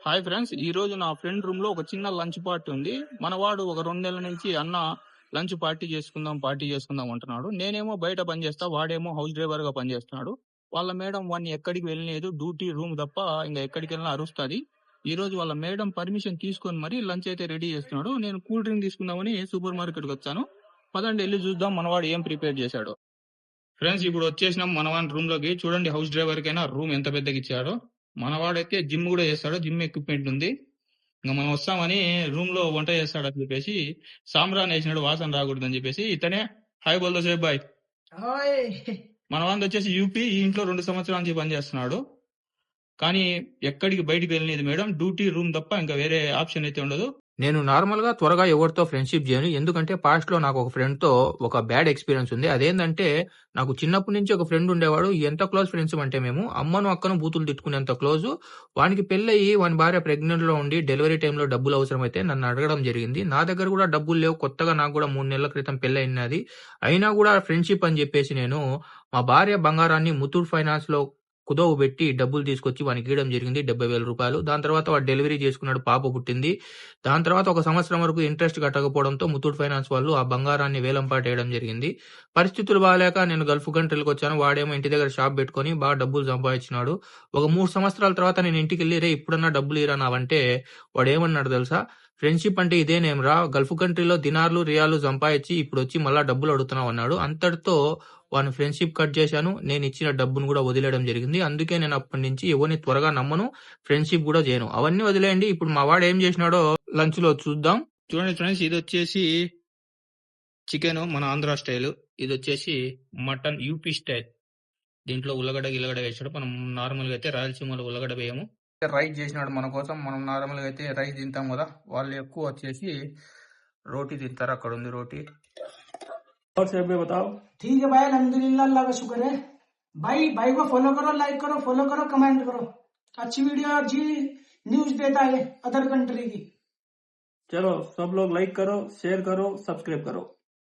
Hi friends, ఈ రోజు నా ఫ్రెండ్ రూమ్ లో ఒక చిన్న లంచ్ పార్టీ ఉంది. మనవాడు ఒక 2 నెలల నుంచి అన్న లంచ్ పార్టీ చేసుకుందాం అంటున్నాడు. నేనేమో బయట పనిచేస్తా, వాడేమో హౌస్ డ్రైవర్ గా పనిచేస్తున్నాడు. వాళ్ళ మేడం వాడిని ఎక్కడికి వెళ్ళలేదు, డ్యూటీ రూమ్ తప్ప ఇంకా ఎక్కడికి వెళ్ళినా అరుస్తుంది. ఈ రోజు వాళ్ళ మేడం పర్మిషన్ తీసుకొని మరి లంచ్ అయితే రెడీ చేస్తున్నాడు. నేను కూల్ డ్రింక్ తీసుకుందామని సూపర్ మార్కెట్ కి వచ్చాను. పదండి వెళ్ళి చూద్దాం మనవాడు ఏం ప్రిపేర్ చేశాడు. ఫ్రెండ్స్, ఇప్పుడు వచ్చేసినాం మనవాడి రూమ్ లోకి. చూడండి, హౌస్ డ్రైవర్ కైనా రూమ్ ఎంత పెద్దగా ఇచ్చాడో. మనవాడైతే జిమ్ కూడా చేస్తాడు, జిమ్ ఎక్విప్మెంట్ ఉంది. ఇంకా మనం వస్తామని రూమ్ లో వంట చేస్తాడు అని చెప్పేసి సాంబ్రాన్ వేసినాడు, వాసన రాకూడదు అని చెప్పేసి. ఇతనే హాయ్ బోల్దో సేబ్ బాయ్. మన వాంది వచ్చేసి యూపీ. ఈ ఇంట్లో 2 సంవత్సరాల నుంచి పనిచేస్తున్నాడు. కానీ ఎక్కడికి బయటికి వెళ్ళలేదు మేడం, డ్యూటీ రూమ్ తప్ప ఇంకా వేరే ఆప్షన్ అయితే ఉండదు. నేను నార్మల్ గా త్వరగా ఎవరితో ఫ్రెండ్షిప్ చేయను. ఎందుకంటే పాస్ట్ లో నాకు ఒక ఫ్రెండ్ తో ఒక బ్యాడ్ ఎక్స్పీరియన్స్ ఉంది. అదేంటంటే, నాకు చిన్నప్పటి నుంచి ఒక ఫ్రెండ్ ఉండేవాడు. ఎంత క్లోజ్ ఫ్రెండ్స్ అంటే మేము అమ్మను అక్కను బూతులు తిట్టుకునేంత క్లోజ్. వానికి పెళ్ళయి వాని భార్య ప్రెగ్నెంట్ లో ఉండి డెలివరీ టైంలో డబ్బులు అవసరమైతే నన్ను అడగడం జరిగింది. నా దగ్గర కూడా డబ్బులు లేవు. కొత్తగా నాకు కూడా 3 నెలల క్రితం పెళ్లి అయినది. అయినా కూడా ఫ్రెండ్షిప్ అని చెప్పేసి నేను మా భార్య బంగారాన్ని ముత్తూట్ ఫైనాన్స్ లో కుదవ పెట్టి డబ్బులు తీసుకొచ్చి వానికి ఇవ్వడం జరిగింది, 70,000 రూపాయలు. దాని తర్వాత వాడు డెలివరీ చేసుకున్నాడు, పాప పుట్టింది. దాని తర్వాత 1 సంవత్సరం వరకు ఇంట్రెస్ట్ కట్టకపోవడంతో ముత్తూట్ ఫైనాన్స్ వాళ్ళు ఆ బంగారాన్ని వేలంపాట వేయడం జరిగింది. పరిస్థితులు బాగాలేక నేను గల్ఫ్ కంట్రీలకు వచ్చాను. వాడేమో ఇంటి దగ్గర షాప్ పెట్టుకుని బాగా డబ్బులు సంపాదించినాడు. ఒక 3 సంవత్సరాల తర్వాత నేను ఇంటికి వెళ్ళి, రే ఇప్పుడన్నా డబ్బులు ఇరా నావంటే వాడు ఏమన్నాడు తెలుసా? ఫ్రెండ్షిప్ అంటే ఇదేనేమ్రా, గల్ఫ్ కంట్రీలో దినార్లు రియాలు సంపాదించి ఇప్పుడు వచ్చి మళ్ళా డబ్బులు అడుగుతున్నావు అన్నాడు. అంతటితో వాని ఫ్రెండ్షిప్ కట్ చేశాను. నేను ఇచ్చిన డబ్బును కూడా వదిలేయడం జరిగింది. అందుకే నేను అప్పటి నుంచి ఎవరిని త్వరగా నమ్మను, ఫ్రెండ్షిప్ కూడా చేయను. అవన్నీ వదిలేయండి. ఇప్పుడు మా వాడు ఏం చేసినాడో లంచ్ లో చూద్దాం. చూడండి ఫ్రెండ్స్, ఇది వచ్చేసి చికెన్ మన ఆంధ్ర స్టైల్, ఇది వచ్చేసి మటన్ యూపీ స్టైల్. దీంట్లో ఉల్లగడ్డ వేసాడు. మనం నార్మల్ గా అయితే రాయలసీమలో ఉల్లగడ్డ వేయము. రైస్ చేసినాడు మన కోసం. మనం నార్మల్ గా అయితే రైస్ తింటాం కదా, వాళ్ళు ఎక్కువ వచ్చేసి రోటీ తింటారు. అక్కడ ఉంది రోటీ. और सेब में बताओ। ठीक है भाई, अल्हम्दुलिल्लाह, अल्लाह का शुक्र है। भाई को फॉलो करो, लाइक करो, फॉलो करो, कमेंट करो। अच्छी वीडियो जी न्यूज देता है अदर कंट्री की। चलो सब लोग लाइक करो, शेयर करो, सब्सक्राइब करो।